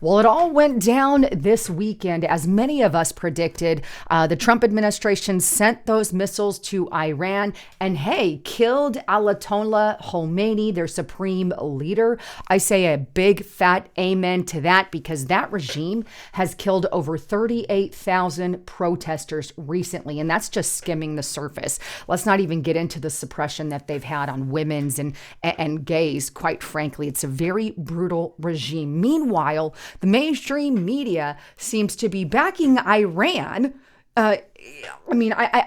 Well, it all went down this weekend. As many of us predicted, the Trump administration sent those missiles to Iran and, hey, killed Ayatollah Khomeini, their supreme leader. I say a big fat amen to that, because that regime has killed over 38,000 protesters recently, and that's just skimming the surface. Let's not even get into the suppression that they've had on women's and gays. Quite frankly, it's a very brutal regime. Meanwhile, the mainstream media seems to be backing Iran. I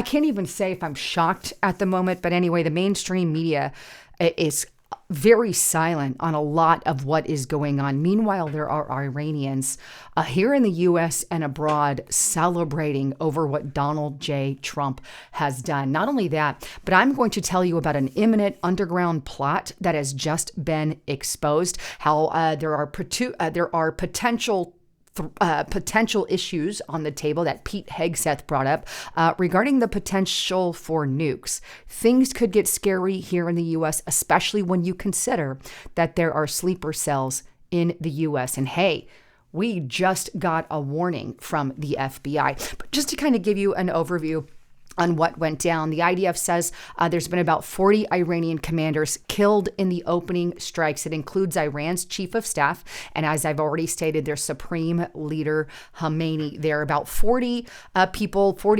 can't even say if I'm shocked at the moment, but anyway, the mainstream media is very silent on a lot of what is going on. Meanwhile, there are Iranians here in the U.S. and abroad celebrating over what Donald J. Trump has done. Not only that, but I'm going to tell you about an imminent underground plot that has just been exposed, how there are potential issues on the table that Pete Hegseth brought up regarding the potential for nukes. Things could get scary here in the U.S., especially when you consider that there are sleeper cells in the U.S. And hey, we just got a warning from the FBI. But just to kind of give you an overview on what went down, the IDF says there's been about 40 Iranian commanders killed in the opening strikes. It includes Iran's chief of staff, and as I've already stated, their supreme leader, Khomeini. There are about 40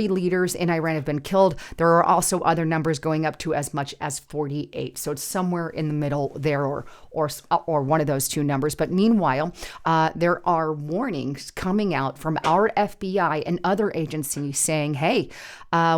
leaders in Iran have been killed. There are also other numbers going up to as much as 48. So it's somewhere in the middle there, or one of those two numbers. But meanwhile, there are warnings coming out from our FBI and other agencies saying, hey,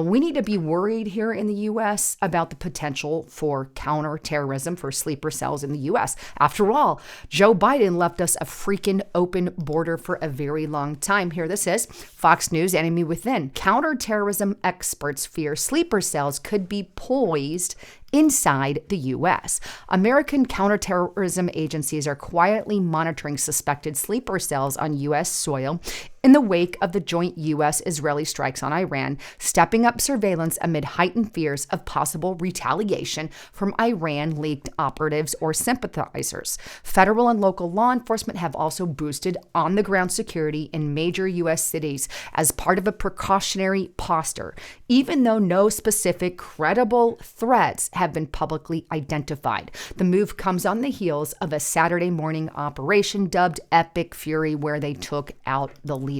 we need to be worried here in the U.S. about the potential for counterterrorism, for sleeper cells in the U.S. After all, Joe Biden left us a freaking open border for a very long time. Here this is, Fox News, enemy within. Counterterrorism experts fear sleeper cells could be poised inside the U.S. American counterterrorism agencies are quietly monitoring suspected sleeper cells on U.S. soil in the wake of the joint U.S.-Israeli strikes on Iran, stepping up surveillance amid heightened fears of possible retaliation from Iran-leaked operatives or sympathizers. Federal and local law enforcement have also boosted on-the-ground security in major U.S. cities as part of a precautionary posture, even though no specific credible threats have been publicly identified. The move comes on the heels of a Saturday morning operation dubbed Epic Fury, where they took out the leader.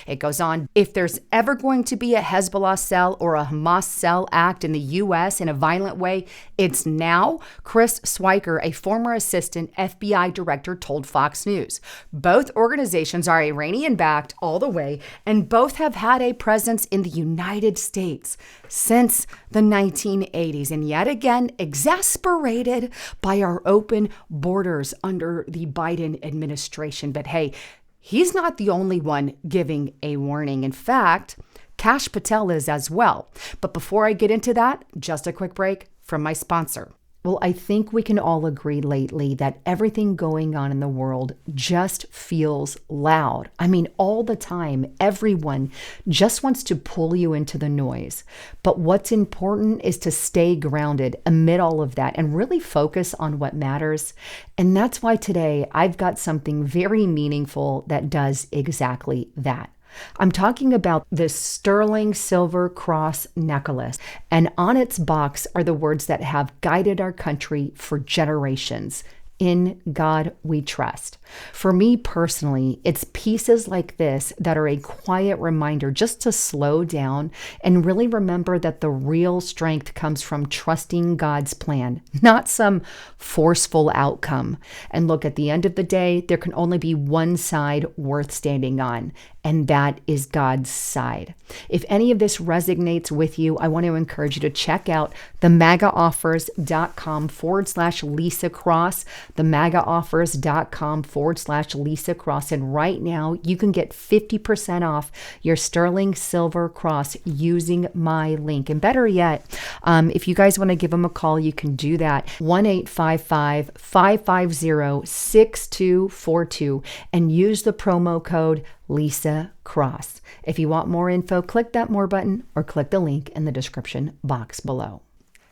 It goes on, if there's ever going to be a Hezbollah cell or a Hamas cell act in the U.S. in a violent way, it's now, Chris Schweiker, a former assistant FBI director, told Fox News. Both organizations are Iranian-backed all the way, and both have had a presence in the United States since the 1980s, and yet again, exasperated by our open borders under the Biden administration. But hey, he's not the only one giving a warning. In fact, Kash Patel is as well. But before I get into that, just a quick break from my sponsor. Well, I think we can all agree lately that everything going on in the world just feels loud. I mean, all the time, everyone just wants to pull you into the noise. But what's important is to stay grounded amid all of that and really focus on what matters. And that's why today I've got something very meaningful that does exactly that. I'm talking about this sterling silver cross necklace, and on its box are the words that have guided our country for generations. In God we trust. For me personally, it's pieces like this that are a quiet reminder just to slow down and really remember that the real strength comes from trusting God's plan, not some forceful outcome. And look, at the end of the day, there can only be one side worth standing on, and that is God's side. If any of this resonates with you, I want to encourage you to check out the MAGAoffers.com/Lisa Cross, the MAGAoffers.com/Lisa Cross. And right now you can get 50% off your sterling silver cross using my link. And better yet, if you guys want to give them a call, you can do that. 1-855-550-6242 and use the promo code Lisa Cross. If you want more info, click that more button or click the link in the description box below.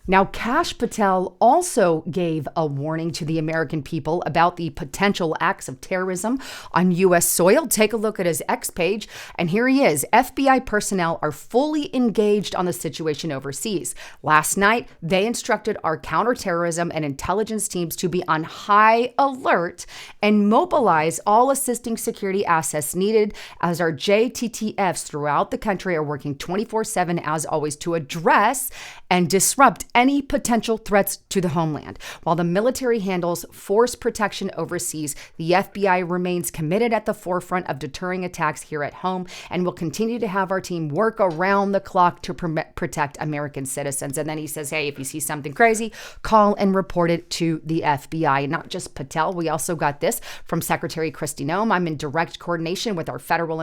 Now, Kash Patel also gave a warning to the American people about the potential acts of terrorism on U.S. soil. Take a look at his X page, and here he is. FBI personnel are fully engaged on the situation overseas. Last night, they instructed our counterterrorism and intelligence teams to be on high alert and mobilize all assisting security assets needed as our JTTFs throughout the country are working 24/7, as always, to address and disrupt any potential threats to the homeland. While the military handles force protection overseas, the FBI remains committed at the forefront of deterring attacks here at home and will continue to have our team work around the clock to protect American citizens. And then he says, hey, if you see something crazy, call and report it to the FBI. And not just Patel, we also got this from Secretary Kristi Noem. I'm in direct coordination with our federal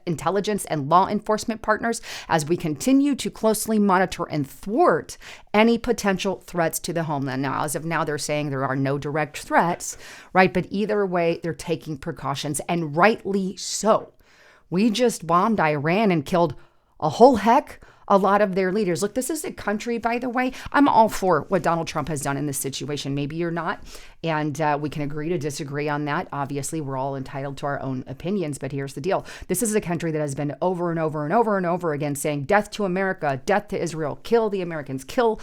intelligence and law enforcement partners as we continue to closely monitor and thwart any potential threats to the homeland. Now, as of now, they're saying there are no direct threats, right? But either way, they're taking precautions, and rightly so. We just bombed Iran and killed a whole heck a lot of their leaders. Look, this is a country, by the way. I'm all for what Donald Trump has done in this situation. Maybe you're not. And we can agree to disagree on that. Obviously, we're all entitled to our own opinions. But here's the deal. This is a country that has been over and over and over and over again saying death to America, death to Israel, kill the Americans, kill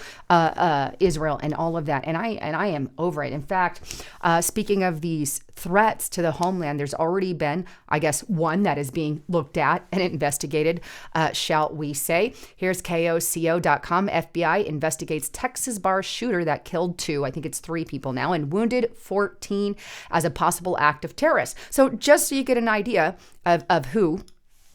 Israel, and all of that. And I am over it. In fact, speaking of these threats to the homeland, there's already been, I guess, one that is being looked at and investigated, shall we say. Here's KOCO.com. FBI investigates Texas bar shooter that killed 2, I think it's 3 people now, and wounded 14 as a possible act of terrorist. So just so you get an idea of who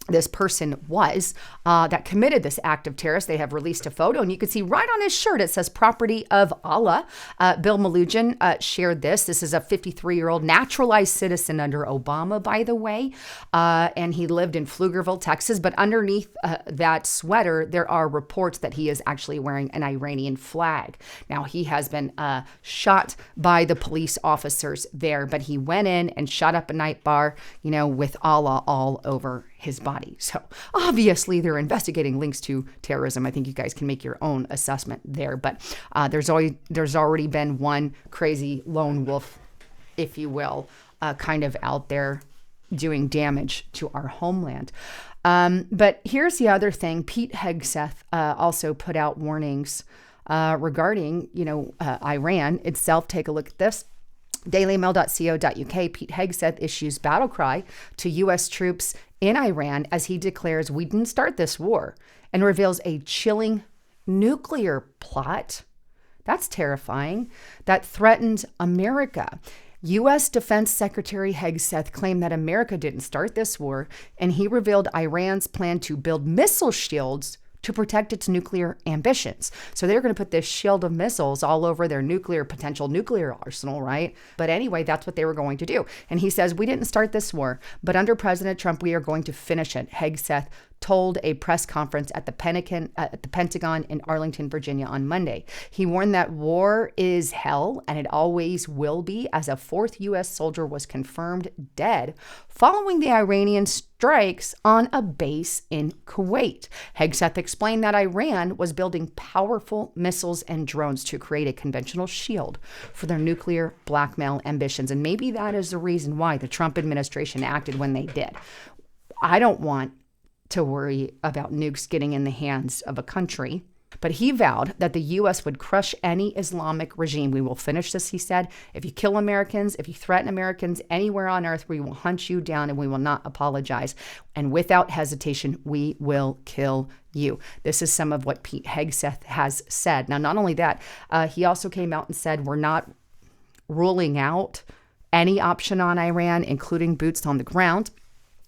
this person was that committed this act of terrorist. They have released a photo, and you can see right on his shirt, it says property of Allah. Bill Malugin shared this. This is a 53-year-old naturalized citizen under Obama, by the way. And he lived in Pflugerville, Texas. But underneath that sweater, there are reports that he is actually wearing an Iranian flag. Now, he has been shot by the police officers there, but he went in and shot up a night bar, with Allah all over his body. So obviously they're investigating links to terrorism. I think you guys can make your own assessment there. But there's already been one crazy lone wolf, if you will, kind of out there doing damage to our homeland. But here's the other thing. Pete Hegseth also put out warnings regarding, Iran itself. Take a look at this. dailymail.co.uk. Pete Hegseth issues battle cry to U.S. troops in Iran as he declares we didn't start this war and reveals a chilling nuclear plot. That's terrifying. That threatened America. U.S. Defense Secretary Hegseth claimed that America didn't start this war, and he revealed Iran's plan to build missile shields to protect its nuclear ambitions. So they're going to put this shield of missiles all over their potential nuclear arsenal, right? But anyway, that's what they were going to do. And he says, we didn't start this war, but under President Trump, we are going to finish it, Hegseth told a press conference at the Pentagon in Arlington, Virginia on Monday. He warned that war is hell, and it always will be, as a 4th U.S. soldier was confirmed dead following the Iranian strikes on a base in Kuwait. Hegseth explained that Iran was building powerful missiles and drones to create a conventional shield for their nuclear blackmail ambitions. And maybe that is the reason why the Trump administration acted when they did. I don't want to worry about nukes getting in the hands of a country. But he vowed that the U.S. would crush any Islamic regime. We will finish this, he said. If you kill Americans, if you threaten Americans anywhere on earth, we will hunt you down and we will not apologize. And without hesitation, we will kill you. This is some of what Pete Hegseth has said. Now, not only that, he also came out and said, we're not ruling out any option on Iran, including boots on the ground.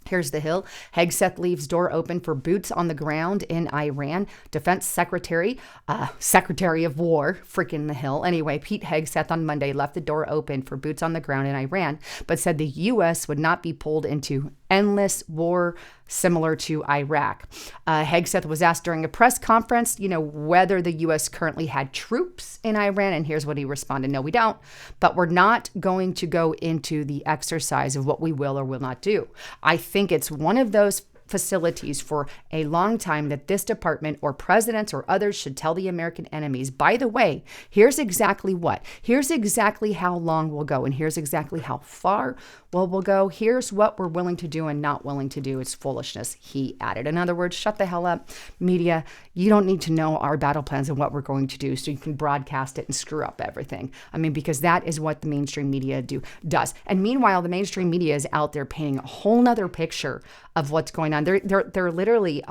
Here's the Hill. Hegseth leaves door open for boots on the ground in Iran. Defense Secretary of War, freaking the Hill. Anyway, Pete Hegseth on Monday left the door open for boots on the ground in Iran, but said the U.S. would not be pulled into endless war similar to Iraq. Hegseth was asked during a press conference, whether the U.S. currently had troops in Iran, and here's what he responded. No, we don't, but we're not going to go into the exercise of what we will or will not do. I think it's one of those facilities for a long time that this department or presidents or others should tell the American enemies, by the way, here's exactly what, here's exactly how long we'll go, and here's exactly how far we'll go. Here's what we're willing to do and not willing to do. It's foolishness, he added. In other words, shut the hell up, media. You don't need to know our battle plans and what we're going to do so you can broadcast it and screw up everything. I mean, because that is what the mainstream media does. And meanwhile, the mainstream media is out there painting a whole nother picture of what's going on. They're literally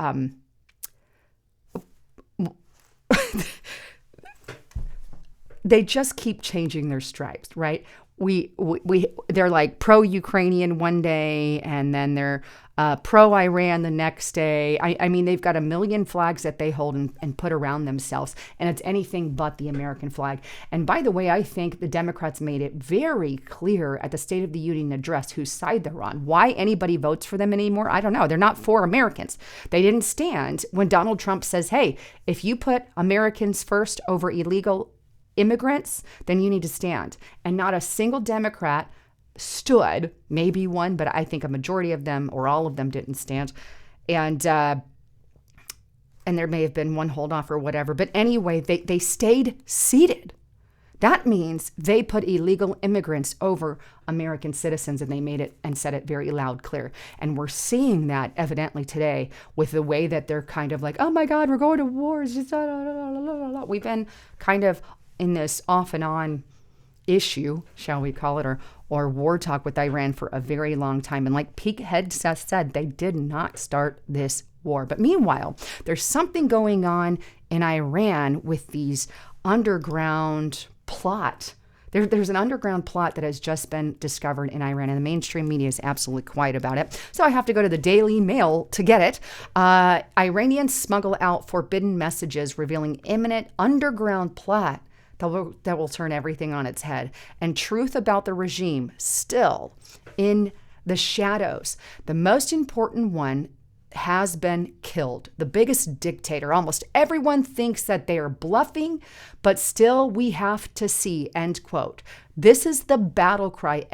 they just keep changing their stripes, right? They're like pro-Ukrainian one day, and then they're pro-Iran the next day. I mean, they've got a million flags that they hold and put around themselves, and it's anything but the American flag. And by the way, I think the Democrats made it very clear at the State of the Union address whose side they're on. Why anybody votes for them anymore, I don't know. They're not for Americans. They didn't stand when Donald Trump says, hey, if you put Americans first over illegal immigrants, then you need to stand. And not a single Democrat stood, maybe one, but I think a majority of them or all of them didn't stand. And there may have been one holdoff or whatever. But anyway, they stayed seated. That means they put illegal immigrants over American citizens, and they made it and said it very loud, clear. And we're seeing that evidently today with the way that they're kind of like, oh my God, we're going to war. It's just, we've been kind of in this off and on issue, shall we call it, or war talk with Iran for a very long time. And like Pete Hegseth said, they did not start this war. But meanwhile, there's something going on in Iran with these underground plot. There's an underground plot that has just been discovered in Iran, and the mainstream media is absolutely quiet about it. So I have to go to the Daily Mail to get it. Iranians smuggle out forbidden messages revealing imminent underground plot that will turn everything on its head. And truth about the regime still in the shadows. The most important one has been killed. The biggest dictator. Almost everyone thinks that they are bluffing, but still we have to see, end quote. This is the battle cry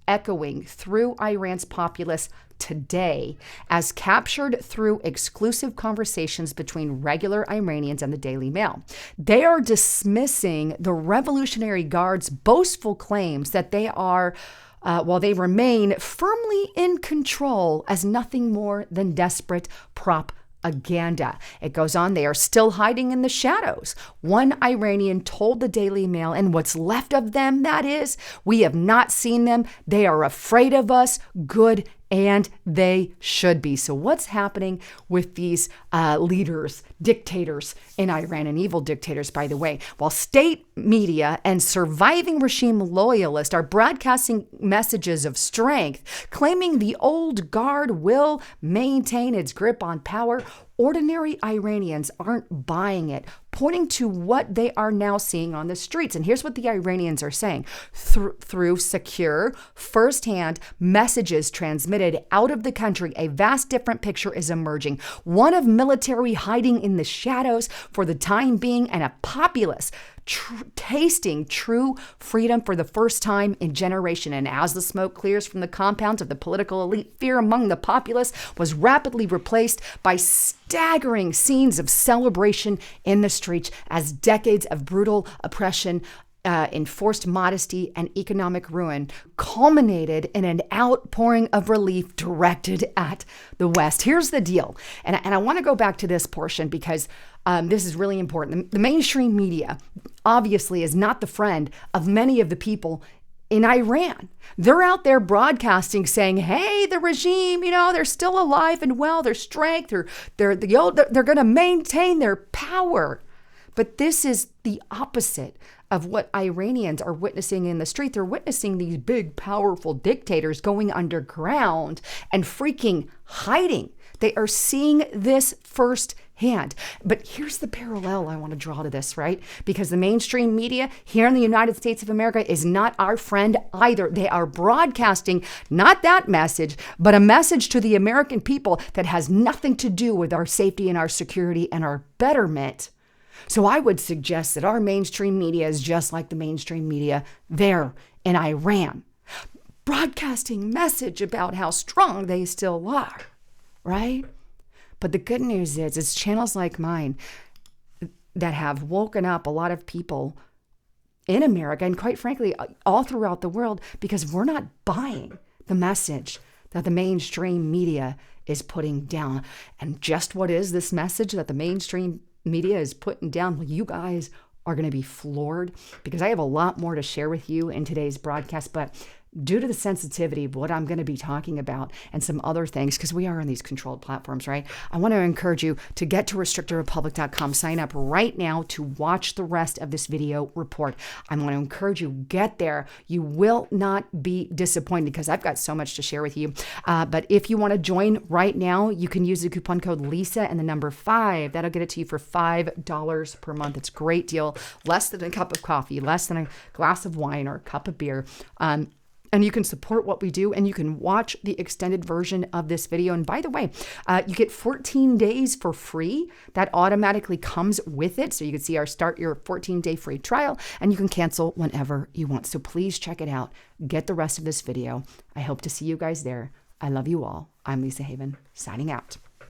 echoing through Iran's populace today, as captured through exclusive conversations between regular Iranians and the Daily Mail. They are dismissing the Revolutionary Guard's boastful claims that they are, while they remain firmly in control, as nothing more than desperate propaganda. It goes on, they are still hiding in the shadows. One Iranian told the Daily Mail, and what's left of them, that is, we have not seen them. They are afraid of us, good, and they should be. So what's happening with these leaders, dictators in Iran, and evil dictators, by the way? While state media and surviving regime loyalists are broadcasting messages of strength, claiming the old guard will maintain its grip on power, ordinary Iranians aren't buying it, pointing to what they are now seeing on the streets. And here's what the Iranians are saying. Through secure, firsthand messages transmitted out of the country, a vast different picture is emerging. One of military hiding in the shadows for the time being, and a populace tasting true freedom for the first time in generation. And as the smoke clears from the compounds of the political elite, fear among the populace was rapidly replaced by staggering scenes of celebration in the streets, as decades of brutal oppression, enforced modesty, and economic ruin culminated in an outpouring of relief directed at the West. Here's the deal. And I want to go back to this portion because this is really important. The mainstream media obviously is not the friend of many of the people in Iran. They're out there broadcasting saying, hey, the regime, they're still alive and well, their strength, they're going to maintain their power. But this is the opposite of what Iranians are witnessing in the street. They're witnessing these big, powerful dictators going underground and freaking hiding. They are seeing this firsthand. But here's the parallel I want to draw to this, right? Because the mainstream media here in the United States of America is not our friend either. They are broadcasting not that message, but a message to the American people that has nothing to do with our safety and our security and our betterment. So I would suggest that our mainstream media is just like the mainstream media there in Iran, broadcasting message about how strong they still are. right? But the good news is it's channels like mine that have woken up a lot of people in America and quite frankly, all throughout the world, because we're not buying the message that the mainstream media is putting down. And just what is this message that the mainstream media is putting down? Well, you guys are going to be floored, because I have a lot more to share with you in today's broadcast, but due to the sensitivity of what I'm going to be talking about and some other things, because we are on these controlled platforms, right? I want to encourage you to get to restrictedrepublic.com, sign up right now to watch the rest of this video report. I want to encourage you, get there. You will not be disappointed, because I've got so much to share with you. But if you want to join right now, you can use the coupon code Lisa and the number 5. That'll get it to you for $5 per month. It's a great deal, less than a cup of coffee, less than a glass of wine or a cup of beer. And you can support what we do, and you can watch the extended version of this video. And by the way, you get 14 days for free. That automatically comes with it. So you can see start your 14-day free trial, and you can cancel whenever you want. So please check it out. Get the rest of this video. I hope to see you guys there. I love you all. I'm Lisa Haven, signing out.